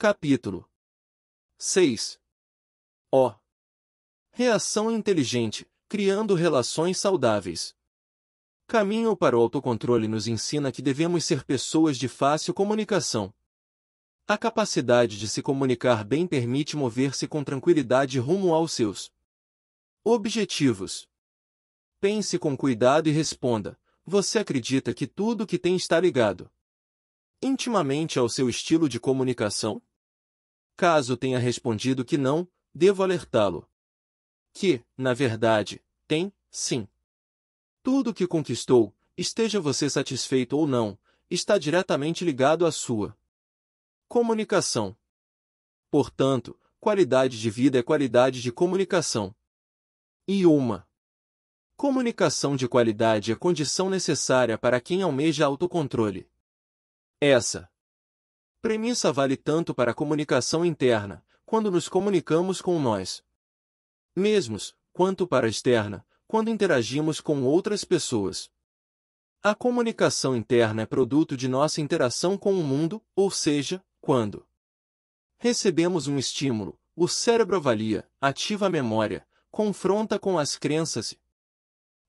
Capítulo 6. O. Reação inteligente, criando relações saudáveis. Caminho para o autocontrole nos ensina que devemos ser pessoas de fácil comunicação. A capacidade de se comunicar bem permite mover-se com tranquilidade rumo aos seus objetivos. Pense com cuidado e responda: você acredita que tudo o que tem está ligado intimamente ao seu estilo de comunicação? Caso tenha respondido que não, devo alertá-lo que, na verdade, tem, sim. Tudo o que conquistou, esteja você satisfeito ou não, está diretamente ligado à sua comunicação. Portanto, qualidade de vida é qualidade de comunicação. E uma comunicação de qualidade é condição necessária para quem almeja autocontrole. Essa premissa vale tanto para a comunicação interna, quando nos comunicamos com nós mesmos, quanto para a externa, quando interagimos com outras pessoas. A comunicação interna é produto de nossa interação com o mundo, ou seja, quando recebemos um estímulo, o cérebro avalia, ativa a memória, confronta com as crenças e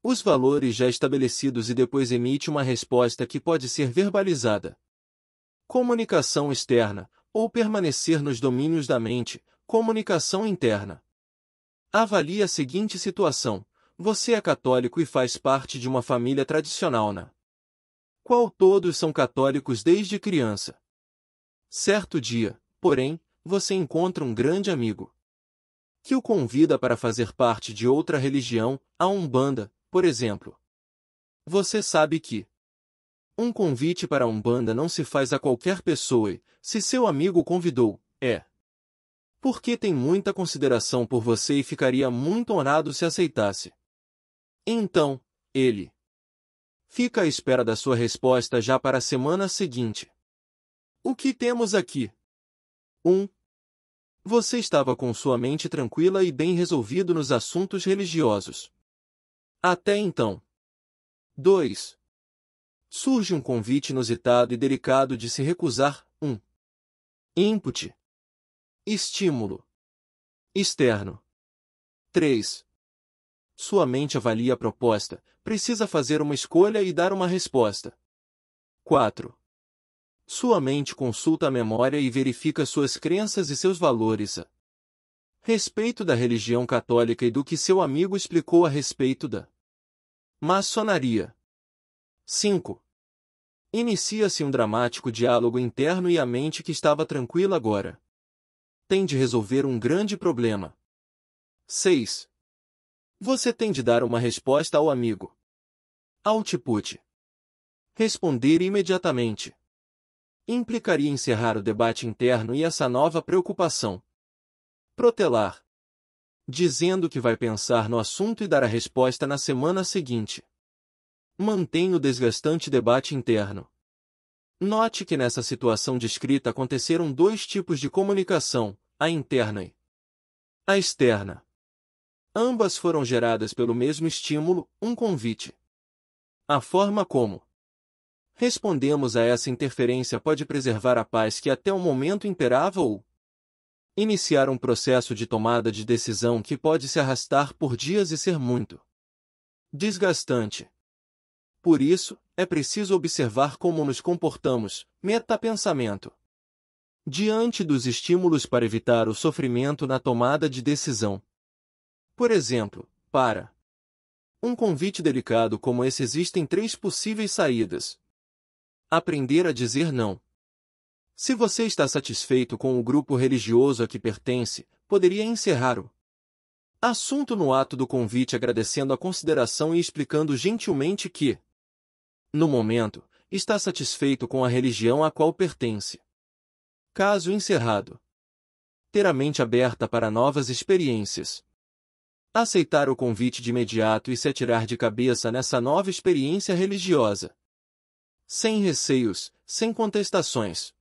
os valores já estabelecidos e depois emite uma resposta que pode ser verbalizada. Comunicação externa, ou permanecer nos domínios da mente, comunicação interna. Avalie a seguinte situação: você é católico e faz parte de uma família tradicional na qual todos são católicos desde criança. Certo dia, porém, você encontra um grande amigo que o convida para fazer parte de outra religião, a Umbanda, por exemplo. Você sabe que um convite para a Umbanda não se faz a qualquer pessoa e, se seu amigo o convidou, é porque tem muita consideração por você e ficaria muito honrado se aceitasse. Então, ele fica à espera da sua resposta já para a semana seguinte. O que temos aqui? 1. Você estava com sua mente tranquila e bem resolvido nos assuntos religiosos. Até então. 2. Surge um convite inusitado e delicado de se recusar. 1. Input. Estímulo externo. 3. Sua mente avalia a proposta, precisa fazer uma escolha e dar uma resposta. 4. Sua mente consulta a memória e verifica suas crenças e seus valores a respeito da religião católica e do que seu amigo explicou a respeito da maçonaria. 5. Inicia-se um dramático diálogo interno e a mente que estava tranquila agora tem de resolver um grande problema. 6. Você tem de dar uma resposta ao amigo. Output. Responder imediatamente. Implicaria encerrar o debate interno e essa nova preocupação. Protelar. Dizendo que vai pensar no assunto e dar a resposta na semana seguinte. Mantém o desgastante debate interno. Note que nessa situação descrita aconteceram dois tipos de comunicação, a interna e a externa. Ambas foram geradas pelo mesmo estímulo, um convite. A forma como respondemos a essa interferência pode preservar a paz que até o momento imperava ou iniciar um processo de tomada de decisão que pode se arrastar por dias e ser muito desgastante. Por isso, é preciso observar como nos comportamos, metapensamento, diante dos estímulos para evitar o sofrimento na tomada de decisão. Por exemplo, para um convite delicado como esse existem 3 possíveis saídas. Aprender a dizer não. Se você está satisfeito com o grupo religioso a que pertence, poderia encerrar o assunto no ato do convite agradecendo a consideração e explicando gentilmente que, no momento, está satisfeito com a religião a qual pertence. Caso encerrado. Ter a mente aberta para novas experiências. Aceitar o convite de imediato e se atirar de cabeça nessa nova experiência religiosa. Sem receios, sem contestações.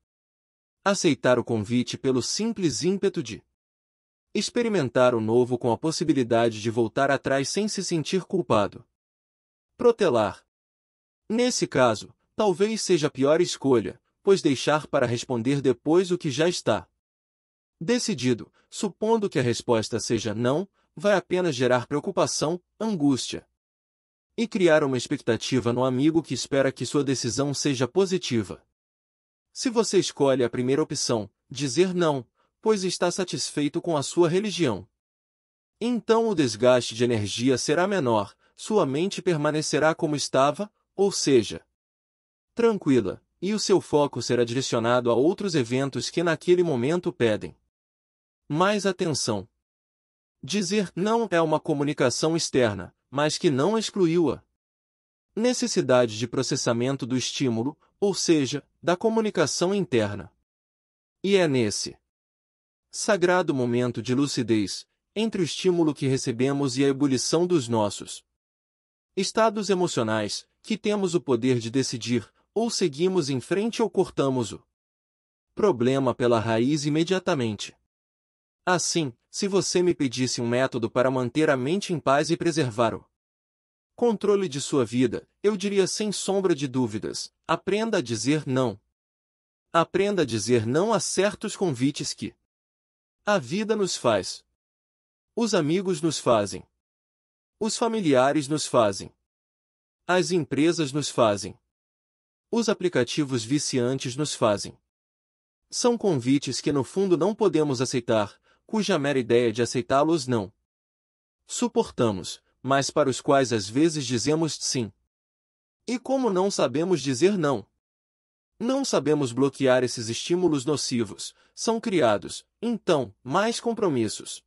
Aceitar o convite pelo simples ímpeto de experimentar o novo com a possibilidade de voltar atrás sem se sentir culpado. Protelar. Nesse caso, talvez seja a pior escolha, pois deixar para responder depois o que já está Decidido, supondo que a resposta seja não, vai apenas gerar preocupação, angústia. E criar uma expectativa no amigo que espera que sua decisão seja positiva. Se você escolhe a primeira opção, dizer não, pois está satisfeito com a sua religião, então o desgaste de energia será menor, sua mente permanecerá como estava, ou seja, tranquila, e o seu foco será direcionado a outros eventos que naquele momento pedem mais atenção. Dizer não é uma comunicação externa, mas que não excluiu a necessidade de processamento do estímulo, ou seja, da comunicação interna. E é nesse sagrado momento de lucidez, entre o estímulo que recebemos e a ebulição dos nossos estados emocionais, que temos o poder de decidir, ou seguimos em frente ou cortamos o problema pela raiz imediatamente. Assim, se você me pedisse um método para manter a mente em paz e preservar o controle de sua vida, eu diria sem sombra de dúvidas: aprenda a dizer não. Aprenda a dizer não a certos convites que a vida nos faz. Os amigos nos fazem. Os familiares nos fazem. As empresas nos fazem. Os aplicativos viciantes nos fazem. São convites que no fundo não podemos aceitar, cuja mera ideia de aceitá-los não suportamos, mas para os quais às vezes dizemos sim. E como não sabemos dizer não? Não sabemos bloquear esses estímulos nocivos, são criados, então, mais compromissos,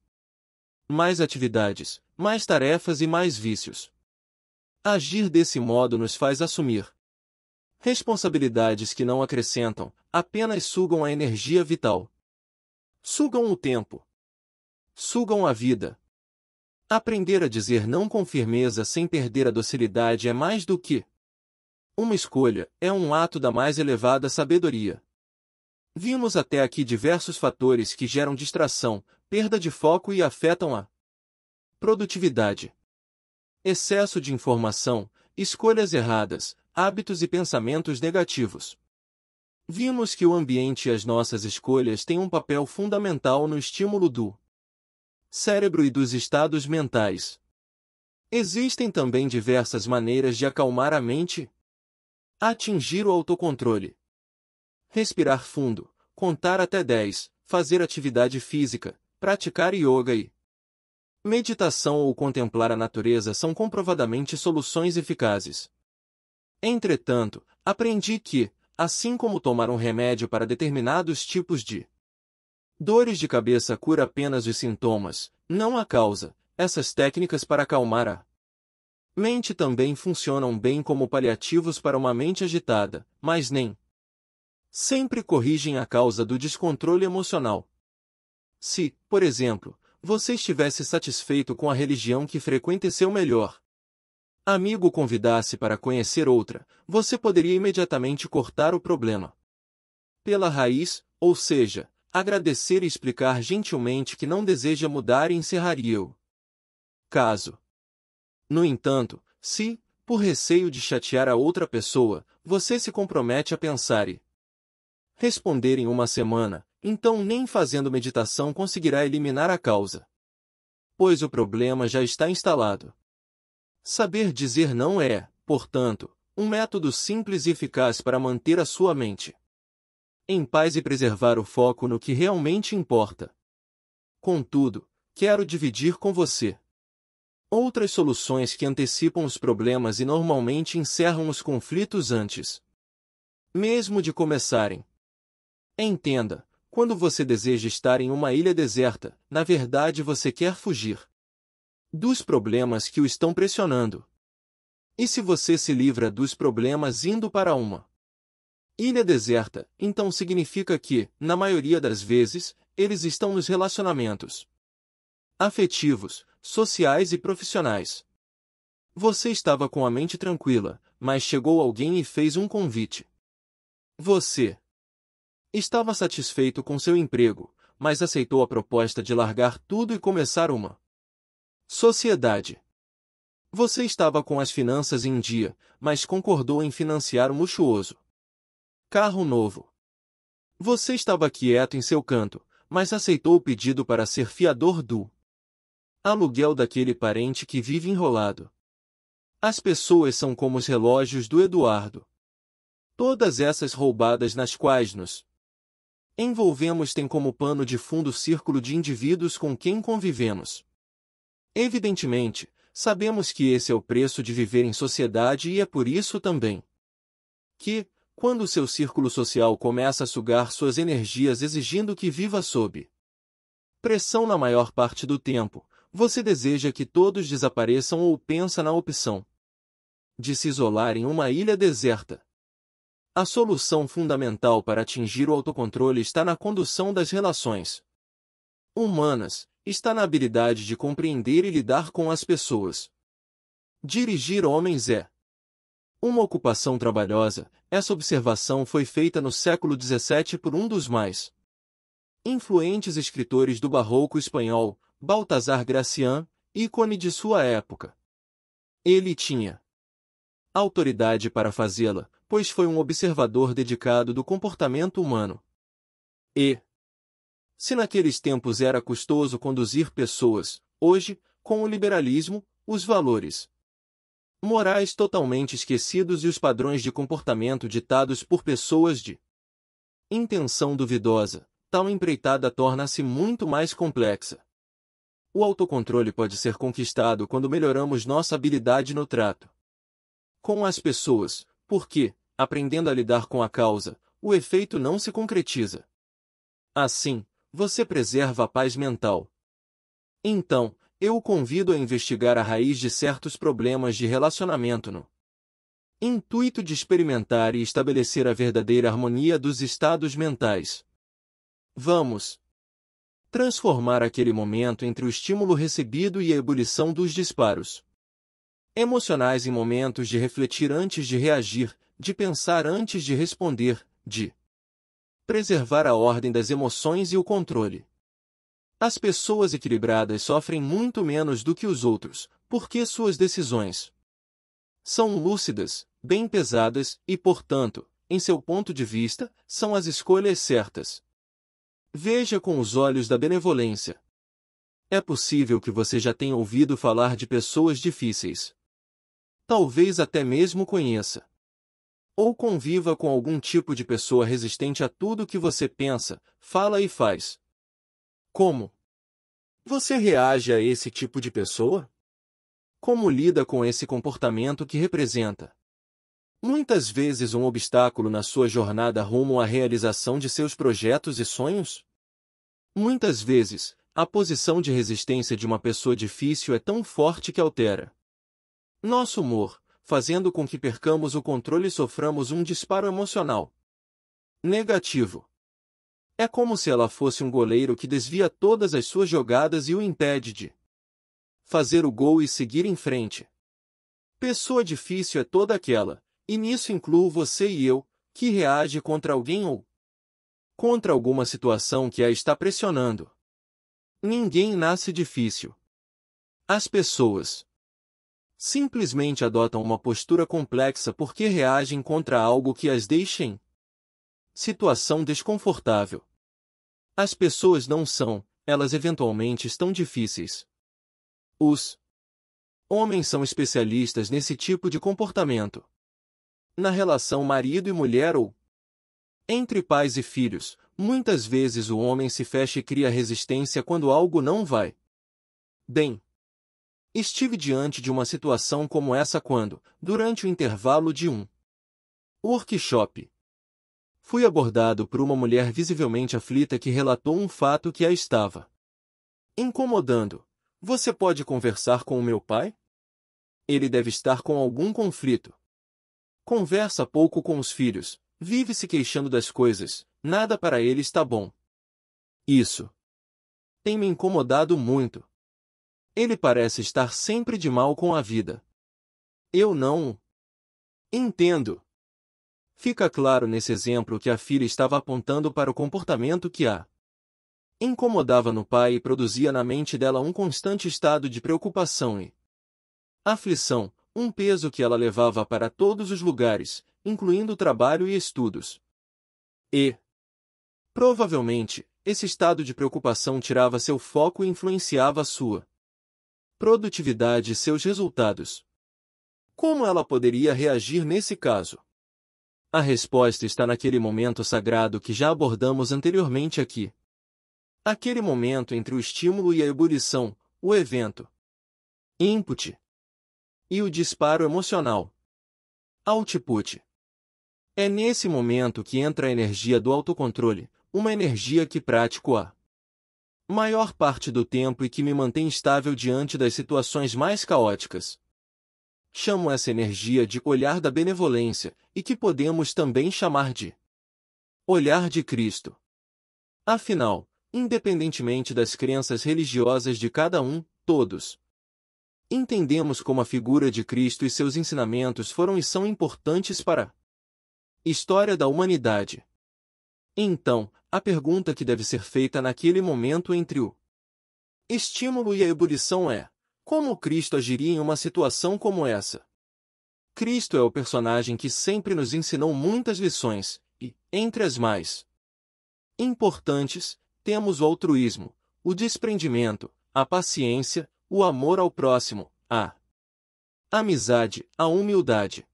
mais atividades, mais tarefas e mais vícios. Agir desse modo nos faz assumir responsabilidades que não acrescentam, apenas sugam a energia vital. Sugam o tempo. Sugam a vida. Aprender a dizer não com firmeza sem perder a docilidade é mais do que uma escolha, é um ato da mais elevada sabedoria. Vimos até aqui diversos fatores que geram distração, perda de foco e afetam a produtividade. Excesso de informação, escolhas erradas, hábitos e pensamentos negativos. Vimos que o ambiente e as nossas escolhas têm um papel fundamental no estímulo do cérebro e dos estados mentais. Existem também diversas maneiras de acalmar a mente. Atingir o autocontrole. Respirar fundo, contar até 10, fazer atividade física, praticar yoga e meditação ou contemplar a natureza são comprovadamente soluções eficazes. Entretanto, aprendi que, assim como tomar um remédio para determinados tipos de dores de cabeça cura apenas os sintomas, não a causa, essas técnicas para acalmar a mente também funcionam bem como paliativos para uma mente agitada, mas nem sempre corrigem a causa do descontrole emocional. Se, por exemplo, você estivesse satisfeito com a religião que frequenta e seu melhor amigo convidasse para conhecer outra, você poderia imediatamente cortar o problema pela raiz, ou seja, agradecer e explicar gentilmente que não deseja mudar e encerraria o caso. No entanto, se, por receio de chatear a outra pessoa, você se compromete a pensar e responder em uma semana, então nem fazendo meditação conseguirá eliminar a causa, pois o problema já está instalado. Saber dizer não é, portanto, um método simples e eficaz para manter a sua mente em paz e preservar o foco no que realmente importa. Contudo, quero dividir com você outras soluções que antecipam os problemas e normalmente encerram os conflitos antes mesmo de começarem. Entenda, quando você deseja estar em uma ilha deserta, na verdade você quer fugir dos problemas que o estão pressionando. E se você se livra dos problemas indo para uma ilha deserta, então significa que, na maioria das vezes, eles estão nos relacionamentos afetivos, sociais e profissionais. Você estava com a mente tranquila, mas chegou alguém e fez um convite. Você estava satisfeito com seu emprego, mas aceitou a proposta de largar tudo e começar uma sociedade. Você estava com as finanças em dia, mas concordou em financiar um luxuoso carro novo. Você estava quieto em seu canto, mas aceitou o pedido para ser fiador do aluguel daquele parente que vive enrolado. As pessoas são como os relógios do Eduardo. Todas essas roubadas nas quais nos envolvemos têm como pano de fundo o círculo de indivíduos com quem convivemos. Evidentemente, sabemos que esse é o preço de viver em sociedade e é por isso também que, quando o seu círculo social começa a sugar suas energias exigindo que viva sob pressão na maior parte do tempo, você deseja que todos desapareçam ou pensa na opção de se isolar em uma ilha deserta. A solução fundamental para atingir o autocontrole está na condução das relações humanas, está na habilidade de compreender e lidar com as pessoas. Dirigir homens é uma ocupação trabalhosa. Essa observação foi feita no século XVII por um dos mais influentes escritores do barroco espanhol, Baltasar Gracián, ícone de sua época. Ele tinha autoridade para fazê-la, pois foi um observador dedicado do comportamento humano. E, se naqueles tempos era custoso conduzir pessoas, hoje, com o liberalismo, os valores morais totalmente esquecidos e os padrões de comportamento ditados por pessoas de intenção duvidosa, tal empreitada torna-se muito mais complexa. O autocontrole pode ser conquistado quando melhoramos nossa habilidade no trato com as pessoas, porque, aprendendo a lidar com a causa, o efeito não se concretiza. Assim, você preserva a paz mental. Então, eu o convido a investigar a raiz de certos problemas de relacionamento no intuito de experimentar e estabelecer a verdadeira harmonia dos estados mentais. Vamos transformar aquele momento entre o estímulo recebido e a ebulição dos disparos emocionais em momentos de refletir antes de reagir, de pensar antes de responder, de preservar a ordem das emoções e o controle. As pessoas equilibradas sofrem muito menos do que os outros, porque suas decisões são lúcidas, bem pesadas e, portanto, em seu ponto de vista, são as escolhas certas. Veja com os olhos da benevolência. É possível que você já tenha ouvido falar de pessoas difíceis. Talvez até mesmo conheça. Ou conviva com algum tipo de pessoa resistente a tudo que você pensa, fala e faz. Como você reage a esse tipo de pessoa? Como lida com esse comportamento que representa muitas vezes um obstáculo na sua jornada rumo à realização de seus projetos e sonhos? Muitas vezes, a posição de resistência de uma pessoa difícil é tão forte que altera nosso humor, fazendo com que percamos o controle e soframos um disparo emocional negativo. É como se ela fosse um goleiro que desvia todas as suas jogadas e o impede de fazer o gol e seguir em frente. Pessoa difícil é toda aquela, e nisso incluo você e eu, que reage contra alguém ou contra alguma situação que a está pressionando. Ninguém nasce difícil. As pessoas simplesmente adotam uma postura complexa porque reagem contra algo que as deixa em situação desconfortável. As pessoas não são, elas eventualmente estão difíceis. Os homens são especialistas nesse tipo de comportamento. Na relação marido e mulher ou entre pais e filhos, muitas vezes o homem se fecha e cria resistência quando algo não vai bem. Estive diante de uma situação como essa quando, durante o intervalo de um workshop, fui abordado por uma mulher visivelmente aflita que relatou um fato que a estava incomodando. Você pode conversar com o meu pai? Ele deve estar com algum conflito. Conversa pouco com os filhos, vive se queixando das coisas, nada para ele está bom. Isso tem me incomodado muito. Ele parece estar sempre de mal com a vida. Eu não entendo. Fica claro nesse exemplo que a filha estava apontando para o comportamento que a incomodava no pai e produzia na mente dela um constante estado de preocupação e aflição, um peso que ela levava para todos os lugares, incluindo trabalho e estudos. E, provavelmente, esse estado de preocupação tirava seu foco e influenciava sua produtividade e seus resultados. Como ela poderia reagir nesse caso? A resposta está naquele momento sagrado que já abordamos anteriormente aqui. Aquele momento entre o estímulo e a ebulição, o evento input e o disparo emocional output. É nesse momento que entra a energia do autocontrole, uma energia que pratico a maior parte do tempo e que me mantém estável diante das situações mais caóticas. Chamo essa energia de olhar da benevolência, e que podemos também chamar de olhar de Cristo. Afinal, independentemente das crenças religiosas de cada um, todos entendemos como a figura de Cristo e seus ensinamentos foram e são importantes para a história da humanidade. Então, a pergunta que deve ser feita naquele momento entre o estímulo e a ebulição é: como Cristo agiria em uma situação como essa? Cristo é o personagem que sempre nos ensinou muitas lições, e, entre as mais importantes, temos o altruísmo, o desprendimento, a paciência, o amor ao próximo, a amizade, a humildade.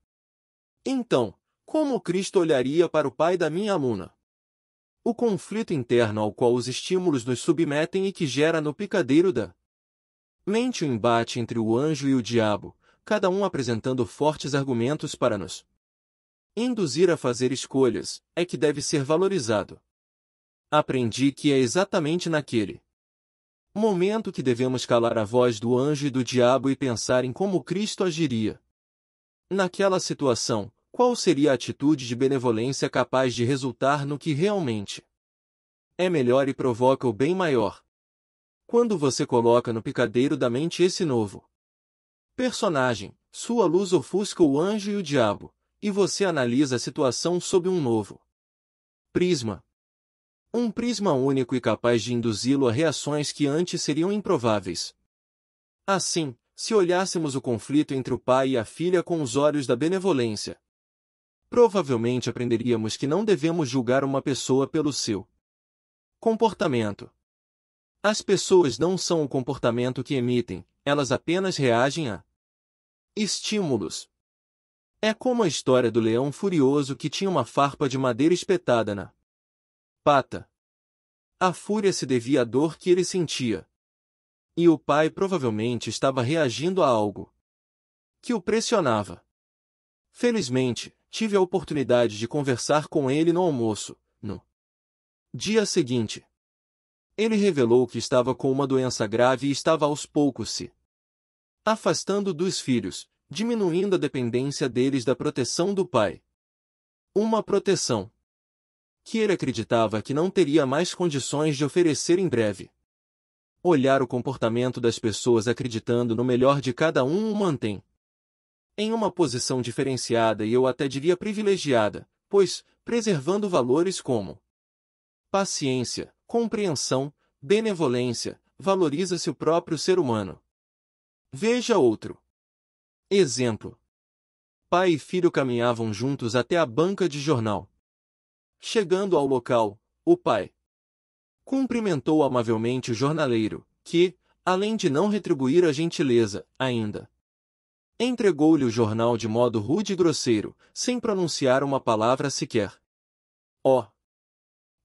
Então, como Cristo olharia para o pai da minha aluna? O conflito interno ao qual os estímulos nos submetem e que gera no picadeiro da mente o embate entre o anjo e o diabo, cada um apresentando fortes argumentos para nos induzir a fazer escolhas, é que deve ser valorizado. Aprendi que é exatamente naquele momento que devemos calar a voz do anjo e do diabo e pensar em como Cristo agiria. Naquela situação, qual seria a atitude de benevolência capaz de resultar no que realmente é melhor e provoca o bem maior? Quando você coloca no picadeiro da mente esse novo personagem, sua luz ofusca o anjo e o diabo, e você analisa a situação sob um novo prisma. Um prisma único e capaz de induzi-lo a reações que antes seriam improváveis. Assim, se olhássemos o conflito entre o pai e a filha com os olhos da benevolência, provavelmente aprenderíamos que não devemos julgar uma pessoa pelo seu comportamento. As pessoas não são o comportamento que emitem, elas apenas reagem a estímulos. É como a história do leão furioso que tinha uma farpa de madeira espetada na pata. A fúria se devia à dor que ele sentia. E o pai provavelmente estava reagindo a algo que o pressionava. Felizmente, tive a oportunidade de conversar com ele no almoço, no dia seguinte. Ele revelou que estava com uma doença grave e estava aos poucos se afastando dos filhos, diminuindo a dependência deles da proteção do pai. Uma proteção que ele acreditava que não teria mais condições de oferecer em breve. Olhar o comportamento das pessoas acreditando no melhor de cada um o mantém em uma posição diferenciada e eu até diria privilegiada, pois, preservando valores como paciência, compreensão, benevolência, valoriza-se o próprio ser humano. Veja outro exemplo. Pai e filho caminhavam juntos até a banca de jornal. Chegando ao local, o pai cumprimentou amavelmente o jornaleiro, que, além de não retribuir a gentileza, ainda entregou-lhe o jornal de modo rude e grosseiro, sem pronunciar uma palavra sequer. O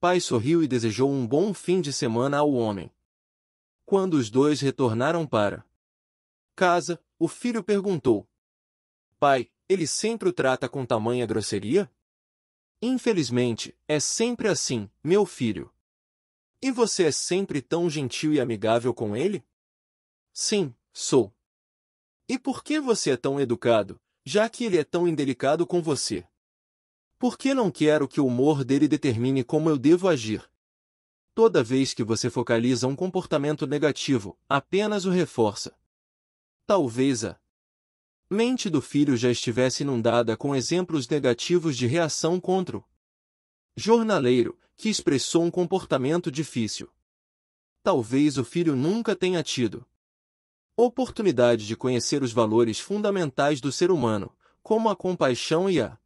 pai sorriu e desejou um bom fim de semana ao homem. Quando os dois retornaram para casa, o filho perguntou: Pai, ele sempre o trata com tamanha grosseria? Infelizmente, é sempre assim, meu filho. E você é sempre tão gentil e amigável com ele? Sim, sou. E por que você é tão educado, já que ele é tão indelicado com você? Por que não quero que o humor dele determine como eu devo agir? Toda vez que você focaliza um comportamento negativo, apenas o reforça. Talvez a mente do filho já estivesse inundada com exemplos negativos de reação contra o jornaleiro, que expressou um comportamento difícil. Talvez o filho nunca tenha tido oportunidade de conhecer os valores fundamentais do ser humano, como a compaixão e a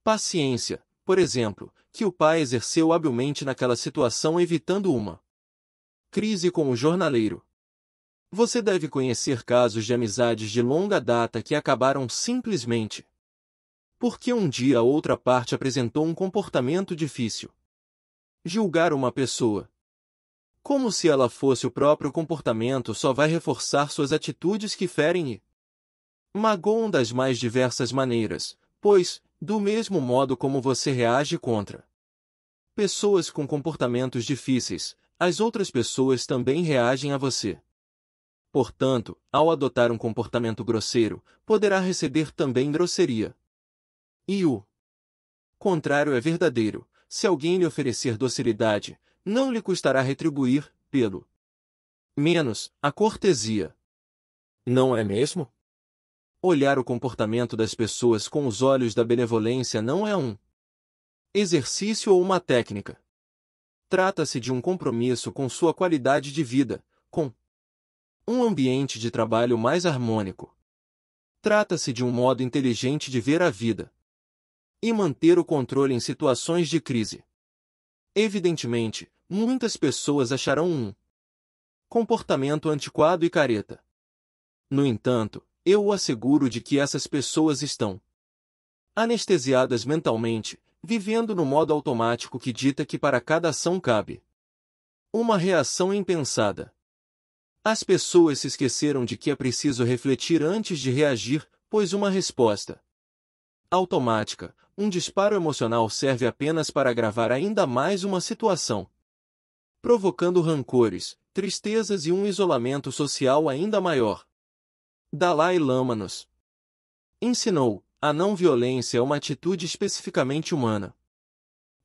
paciência, por exemplo, que o pai exerceu habilmente naquela situação, evitando uma crise com o jornaleiro. Você deve conhecer casos de amizades de longa data que acabaram simplesmente porque um dia a outra parte apresentou um comportamento difícil. Julgar uma pessoa como se ela fosse o próprio comportamento só vai reforçar suas atitudes que ferem e magoam das mais diversas maneiras, pois, do mesmo modo como você reage contra pessoas com comportamentos difíceis, as outras pessoas também reagem a você. Portanto, ao adotar um comportamento grosseiro, poderá receber também grosseria. E o contrário é verdadeiro: se alguém lhe oferecer docilidade, não lhe custará retribuir, pelo menos, a cortesia. Não é mesmo? Olhar o comportamento das pessoas com os olhos da benevolência não é um exercício ou uma técnica. Trata-se de um compromisso com sua qualidade de vida, com um ambiente de trabalho mais harmônico. Trata-se de um modo inteligente de ver a vida e manter o controle em situações de crise. Evidentemente, muitas pessoas acharão um comportamento antiquado e careta. No entanto, eu o asseguro de que essas pessoas estão anestesiadas mentalmente, vivendo no modo automático que dita que para cada ação cabe uma reação impensada. As pessoas se esqueceram de que é preciso refletir antes de reagir, pois uma resposta automática, um disparo emocional serve apenas para agravar ainda mais uma situação, provocando rancores, tristezas e um isolamento social ainda maior. Dalai Lama nos ensinou: a não-violência é uma atitude especificamente humana.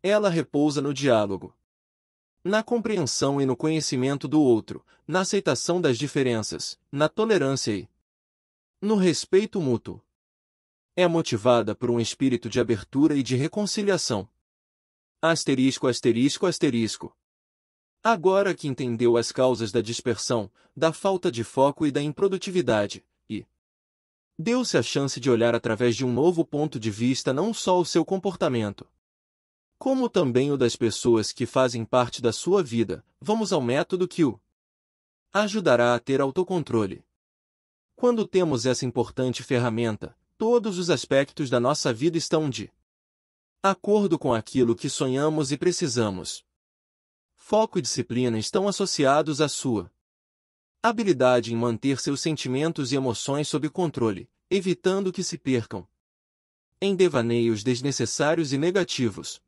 Ela repousa no diálogo, na compreensão e no conhecimento do outro, na aceitação das diferenças, na tolerância e no respeito mútuo. É motivada por um espírito de abertura e de reconciliação. Asterisco, asterisco, asterisco. Agora que entendeu as causas da dispersão, da falta de foco e da improdutividade, e deu-se a chance de olhar através de um novo ponto de vista não só o seu comportamento, como também o das pessoas que fazem parte da sua vida, vamos ao método que o ajudará a ter autocontrole. Quando temos essa importante ferramenta, todos os aspectos da nossa vida estão de acordo com aquilo que sonhamos e precisamos. Foco e disciplina estão associados à sua habilidade em manter seus sentimentos e emoções sob controle, evitando que se percam em devaneios desnecessários e negativos.